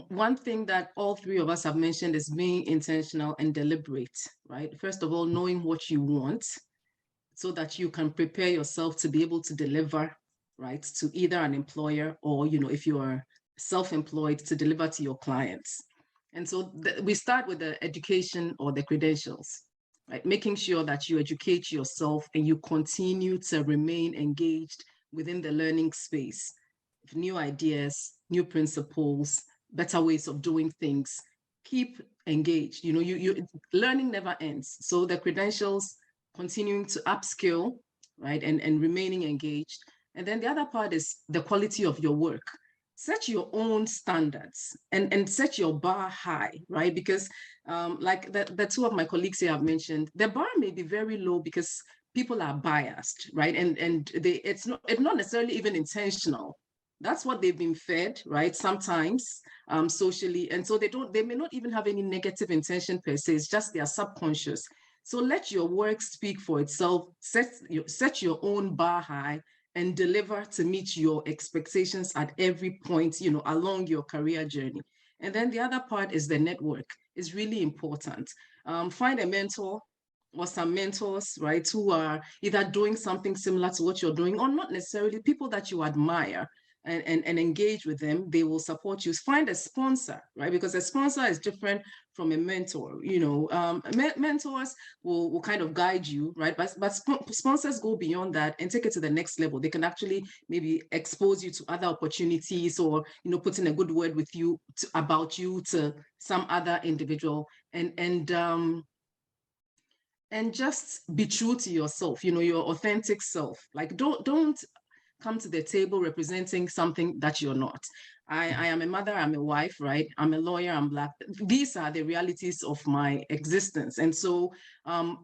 one thing that all three of us have mentioned is being intentional and deliberate, right? First of all, knowing what you want so that you can prepare yourself to be able to deliver, right, to either an employer or, if you are self-employed, to deliver to your clients. And so we start with the education or the credentials, right? Making sure that you educate yourself and you continue to remain engaged within the learning space. New ideas, new principles, better ways of doing things. Keep engaged. You know, learning never ends. So the credentials, continuing to upskill, right, and remaining engaged. And then the other part is the quality of your work. Set your own standards and set your bar high, right? Because like the two of my colleagues here have mentioned, the bar may be very low because people are biased, right? And it's not necessarily even intentional. That's what they've been fed, right? Sometimes socially. And so they may not even have any negative intention per se, it's just their subconscious. So let your work speak for itself, set your own bar high and deliver to meet your expectations at every point, you know, along your career journey. And then the other part is the network. It's really important. Find a mentor or some mentors, right, who are either doing something similar to what you're doing or not necessarily, people that you admire, and engage with them. They will support you. Find a sponsor, right? Because a sponsor is different from a mentor. You know, mentors will kind of guide you, right? But sponsors go beyond that and take it to the next level. They can actually maybe expose you to other opportunities, or, you know, put in a good word with you about you to some other individual, and just be true to yourself, you know, your authentic self. Like don't come to the table representing something that you're not. I am a mother, I'm a wife, right? I'm a lawyer, I'm Black. These are the realities of my existence. And so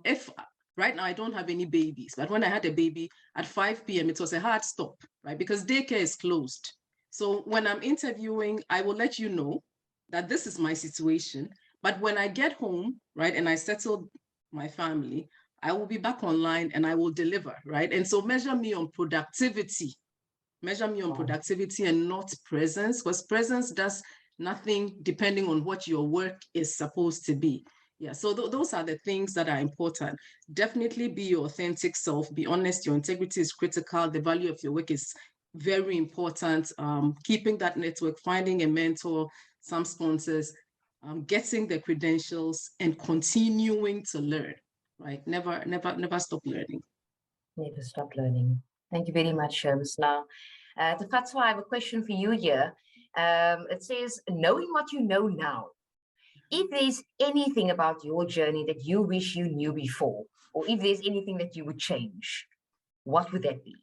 if right now I don't have any babies, but when I had a baby at 5 p.m., it was a hard stop, right? Because daycare is closed. So when I'm interviewing, I will let you know that this is my situation. But when I get home, right, and I settle my family, I will be back online and I will deliver, right? And so measure me on productivity. Measure me on productivity and not presence, because presence does nothing depending on what your work is supposed to be. Yeah, so those are the things that are important. Definitely be your authentic self, be honest, your integrity is critical, the value of your work is very important. Keeping that network, finding a mentor, some sponsors, getting the credentials and continuing to learn, right? Never stop learning. Never stop learning. Thank you very much, Rossouw. Tafadzwa, I have a question for you here. It says, knowing what you know now, if there's anything about your journey that you wish you knew before, or if there's anything that you would change, what would that be?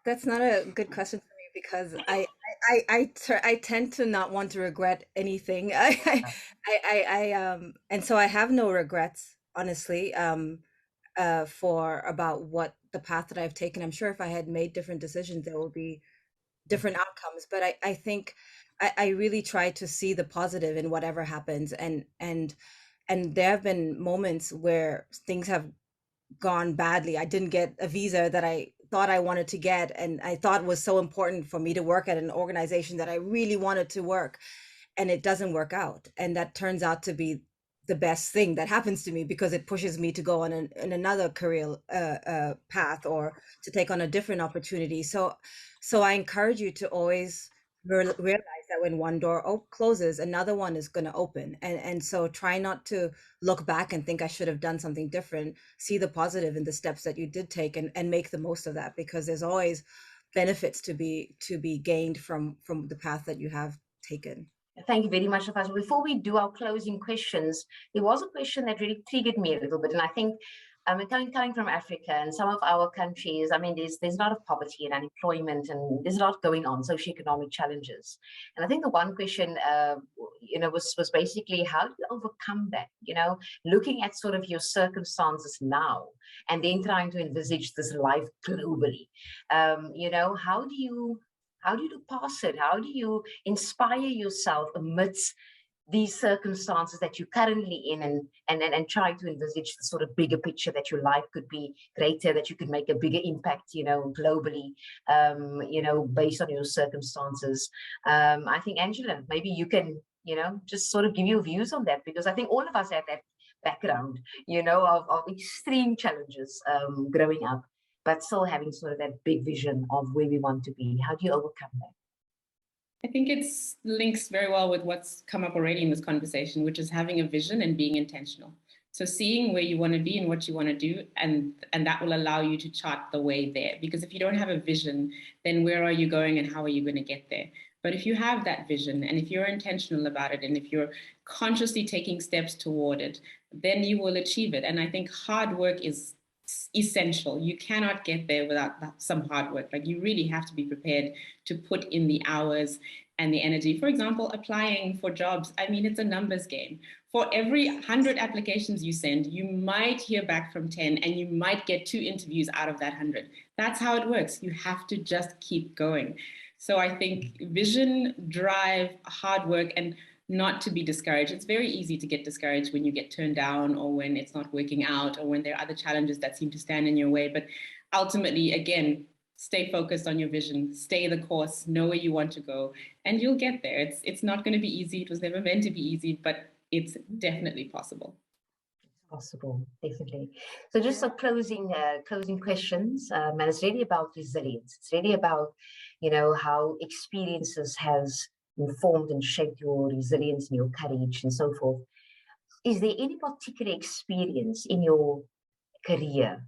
That's not a good question for me, because I tend to not want to regret anything. And so I have no regrets, honestly, for about what the path that I've taken. I'm sure if I had made different decisions, there would be different outcomes. But I think I really try to see the positive in whatever happens, and there have been moments where things have gone badly. I didn't get a visa that I thought I wanted to get, and I thought was so important for me to work at an organization that I really wanted to work, and it doesn't work out. And that turns out to be the best thing that happens to me, because it pushes me to go on another career path, or to take on a different opportunity. So I encourage you to always realize that when one door closes, another one is going to open. And so try not to look back and think I should have done something different. See the positive in the steps that you did take, and make the most of that, because there's always benefits to be gained from the path that you have taken. Thank you very much, Tafadzwa. Before we do our closing questions, there was a question that really triggered me a little bit, and I think coming from Africa and some of our countries, I mean, there's a lot of poverty and unemployment, and there's a lot going on, socioeconomic challenges. And I think the one question, was basically, how do you overcome that? You know, looking at sort of your circumstances now, and then trying to envisage this life globally. How do you look past it? How do you inspire yourself amidst these circumstances that you're currently in, and try to envisage the sort of bigger picture that your life could be greater, that you could make a bigger impact, globally, based on your circumstances. I think, Angela, maybe you can, just sort of give your views on that, because I think all of us have that background, of extreme challenges growing up, but still having sort of that big vision of where we want to be. How do you overcome that? I think it's links very well with what's come up already in this conversation, which is having a vision and being intentional. So seeing where you want to be and what you want to do, and that will allow you to chart the way there. Because if you don't have a vision, then where are you going and how are you going to get there? But if you have that vision and if you're intentional about it and if you're consciously taking steps toward it, then you will achieve it. And I think hard work is essential. You cannot get there without some hard work. Like, you really have to be prepared to put in the hours and the energy. For example, applying for jobs. I mean, it's a numbers game. For every 100 applications you send, you might hear back from 10 and you might get 2 interviews out of that 100. That's how it works. You have to just keep going. So I think vision, drive, hard work, and not to be discouraged. It's very easy to get discouraged when you get turned down or when it's not working out or when there are other challenges that seem to stand in your way. But ultimately, again, stay focused on your vision, stay the course, know where you want to go, and you'll get there. It's not going to be easy. It was never meant to be easy, but it's definitely possible. Possible, definitely. So just some closing questions, and it's really about resilience. It's really about, how experiences has informed and shaped your resilience and your courage and so forth. Is there any particular experience in your career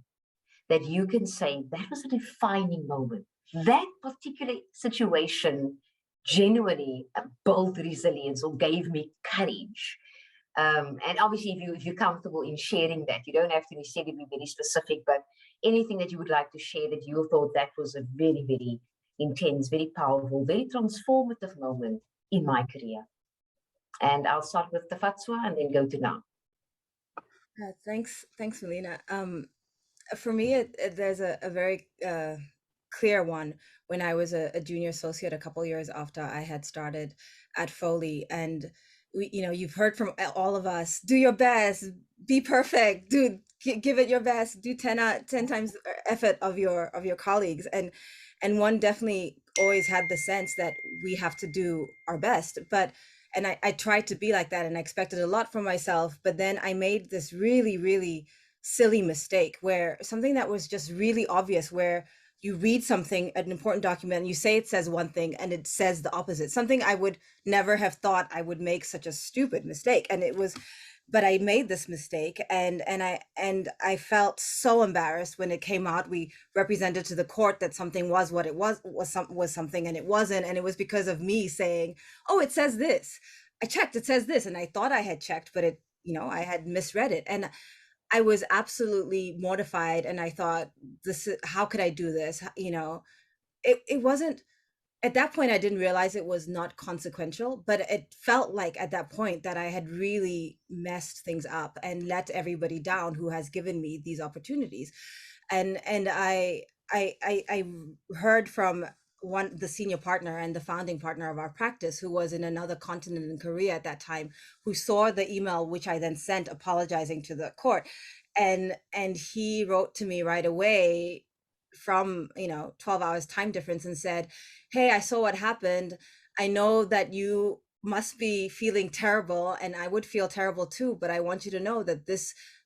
that you can say that was a defining moment? That particular situation genuinely built resilience or gave me courage. And obviously, if you're comfortable in sharing that, you don't have to necessarily be very specific, but anything that you would like to share that you thought that was a very, very intense, very powerful, very transformative moment in my career. And I'll start with Tafadzwa and then go to now. Thanks, Melene. For me, there's a very clear one when I was a junior associate a couple years after I had started at Foley. And you've heard from all of us, do your best, be perfect, give it your best, do 10 times effort of your colleagues. And one definitely always had the sense that we have to do our best. And I tried to be like that, and I expected a lot from myself. But then I made this really, really silly mistake where something that was just really obvious, where you read something, an important document, and you say it says one thing and it says the opposite, something I would never have thought I would make such a stupid mistake. And it was, but I made this mistake, and I felt so embarrassed when it came out. We represented to the court that something was what it was something, and it wasn't. And it was because of me saying, oh, it says this. I checked, it says this. And I thought I had checked, but it, I had misread it. And I was absolutely mortified. And I thought, how could I do this? It wasn't, at that point, I didn't realize it was not consequential, but it felt like at that point that I had really messed things up and let everybody down who has given me these opportunities. And I heard from the senior partner and the founding partner of our practice, who was in another continent in Korea at that time, who saw the email, which I then sent apologizing to the court. And he wrote to me right away from 12 hours time difference and said, hey, I saw what happened. I know that you must be feeling terrible, and I would feel terrible too, but I want you to know that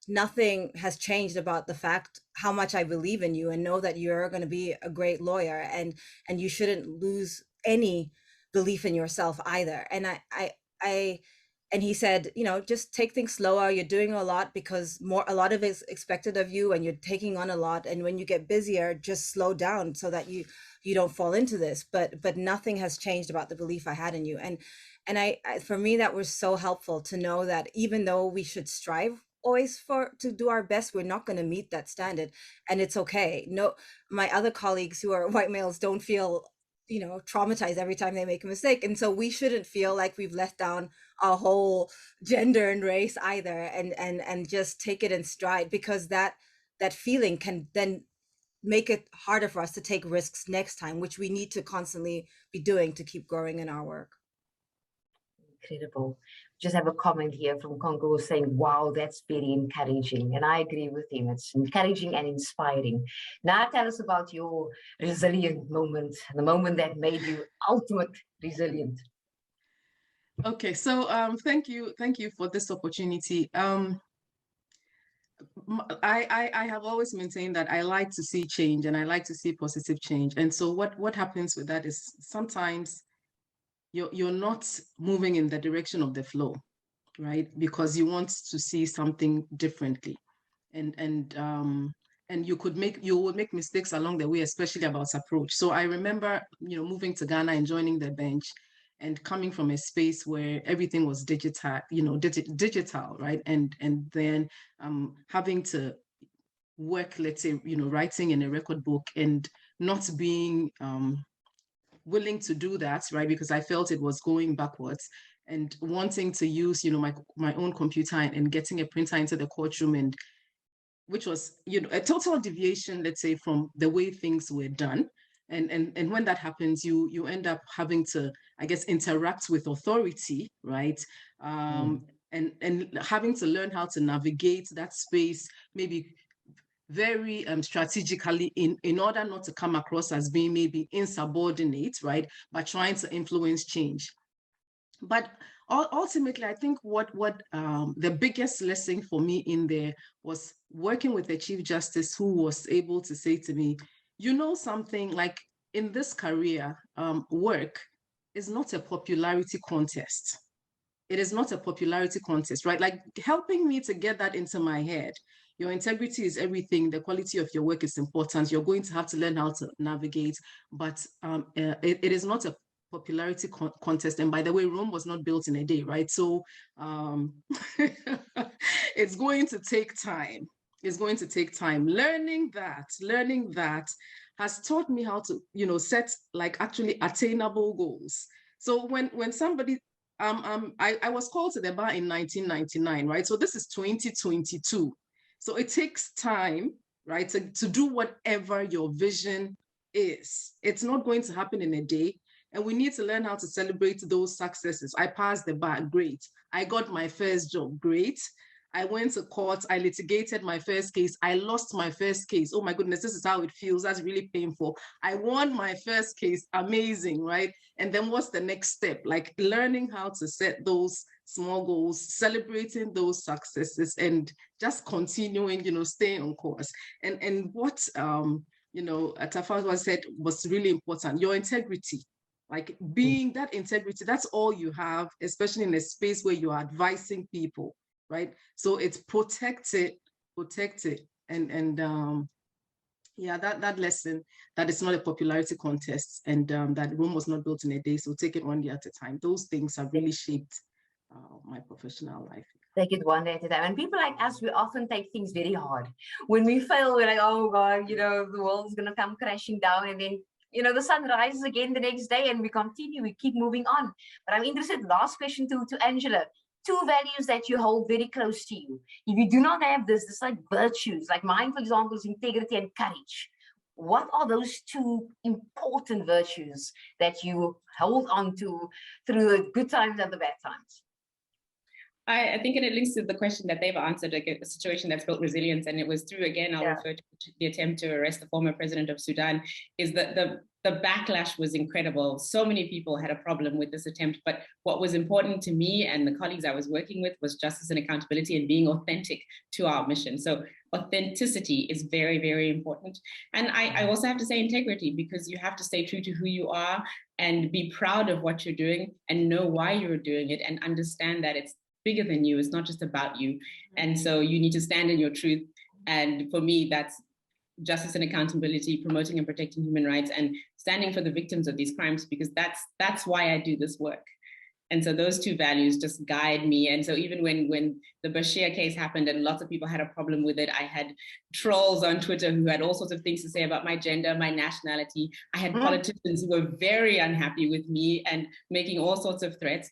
nothing has changed about the fact how much I believe in you, and know that you're going to be a great lawyer, and you shouldn't lose any belief in yourself either. And and he said, just take things slower. You're doing a lot because a lot of it is expected of you, and you're taking on a lot. And when you get busier, just slow down so that you don't fall into this. But nothing has changed about the belief I had in you. And I for me, that was so helpful to know that even though we should strive always to do our best, we're not going to meet that standard, and it's okay. No, my other colleagues who are white males don't feel traumatized every time they make a mistake, and so we shouldn't feel like we've let down our whole gender and race either, and just take it in stride, because that feeling can then make it harder for us to take risks next time, which we need to constantly be doing to keep growing in our work. Incredible. Just have a comment here from Congo saying, wow, that's very encouraging. And I agree with him. It's encouraging and inspiring. Now tell us about your resilient moment, the moment that made you ultimate resilient. Okay, so thank you for this opportunity. I have always maintained that I like to see change, and I like to see positive change. And so what happens with that is sometimes you're not moving in the direction of the flow, right? Because you want to see something differently, and you would make mistakes along the way, especially about approach. So I remember, moving to Ghana and joining the bench, and coming from a space where everything was digital, digital, right? And then having to work, let's say, writing in a record book, and not being willing to do that, right? Because I felt it was going backwards, and wanting to use, my own computer, and getting a printer into the courtroom, and which was, a total deviation, let's say, from the way things were done. And when that happens, you end up having to, I guess, interact with authority, right? And having to learn how to navigate that space, maybe very strategically, in order not to come across as being maybe insubordinate, right? But trying to influence change. But ultimately, I think what the biggest lesson for me in there was working with the Chief Justice, who was able to say to me, something, like, in this career, work is not a popularity contest. It is not a popularity contest, right? Like, helping me to get that into my head. Your integrity is everything. The quality of your work is important. You're going to have to learn how to navigate, but it is not a popularity contest. And by the way, Rome was not built in a day, right? So it's going to take time. It's going to take time. Learning that has taught me how to, set, like, actually attainable goals. So when somebody, I was called to the bar in 1999, right? So this is 2022. So it takes time, right, to do whatever your vision is. It's not going to happen in a day. And we need to learn how to celebrate those successes. I passed the bar, great. I got my first job, great. I went to court, I litigated my first case, I lost my first case. Oh my goodness, this is how it feels. That's really painful. I won my first case, amazing, right? And then what's the next step? Like, learning how to set those small goals, celebrating those successes, and just continuing, staying on course. And what Tafadzwa said was really important, your integrity. Like, being that integrity, that's all you have, especially in a space where you're advising people, right? So it's protect it, and yeah, that lesson, that it's not a popularity contest, and that Rome was not built in a day, so take it one day at a time. Those things have really shaped my professional life. Take it one day at a time. And people like us, we often take things very hard. When we fail, we're like, oh God, the world's gonna come crashing down, and then the sun rises again the next day, and we continue, we keep moving on. But I'm interested, last question to Angela. 2 values that you hold very close to you. If you do not have this like virtues, like mine, for example, is integrity and courage. What are those 2 important virtues that you hold on to through the good times and the bad times? I think it links to the question that they've answered, like a situation that's built resilience. And it was through, again, I'll refer to the attempt to arrest the former president of Sudan, is that the backlash was incredible. So many people had a problem with this attempt. But what was important to me and the colleagues I was working with was justice and accountability and being authentic to our mission. So authenticity is very, very important. And I also have to say integrity, because you have to stay true to who you are and be proud of what you're doing and know why you're doing it and understand that it's bigger than you. It's not just about you. And so you need to stand in your truth. And for me, that's justice and accountability, promoting and protecting human rights, and standing for the victims of these crimes, because that's why I do this work. And so those 2 values just guide me. And so even when the Bashir case happened and lots of people had a problem with it, I had trolls on Twitter who had all sorts of things to say about my gender, my nationality. I had politicians who were very unhappy with me and making all sorts of threats.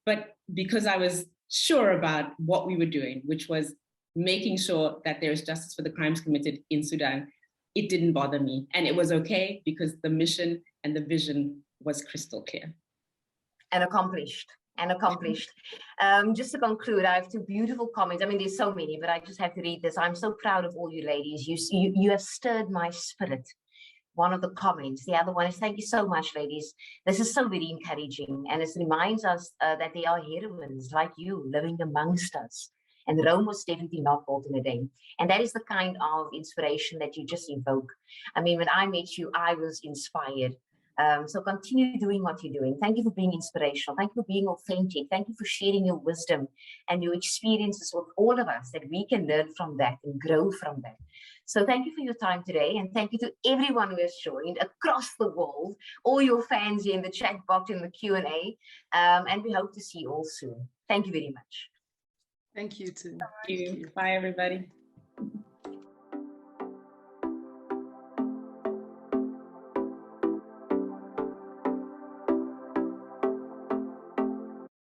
But because I was sure about what we were doing, which was making sure that there is justice for the crimes committed in Sudan, it didn't bother me. And it was okay, because the mission and the vision was crystal clear. And accomplished. Just to conclude, I have 2 beautiful comments. I mean, there's so many, but I just have to read this. I'm so proud of all you ladies. You have stirred my spirit. One of the comments. The other one is, thank you so much, ladies. This is so very encouraging. And it reminds us that there are heroines like you living amongst us. And Rome was definitely not built in a day. And that is the kind of inspiration that you just evoke. I mean, when I met you, I was inspired. So continue doing what you're doing. Thank you for being inspirational. Thank you for being authentic. Thank you for sharing your wisdom and your experiences with all of us, that we can learn from that and grow from that. So thank you for your time today, and thank you to everyone who has joined across the world, all your fans here in the chat box, in the Q&A, and we hope to see you all soon. Thank you very much. Thank you too. Thank you. Bye, everybody.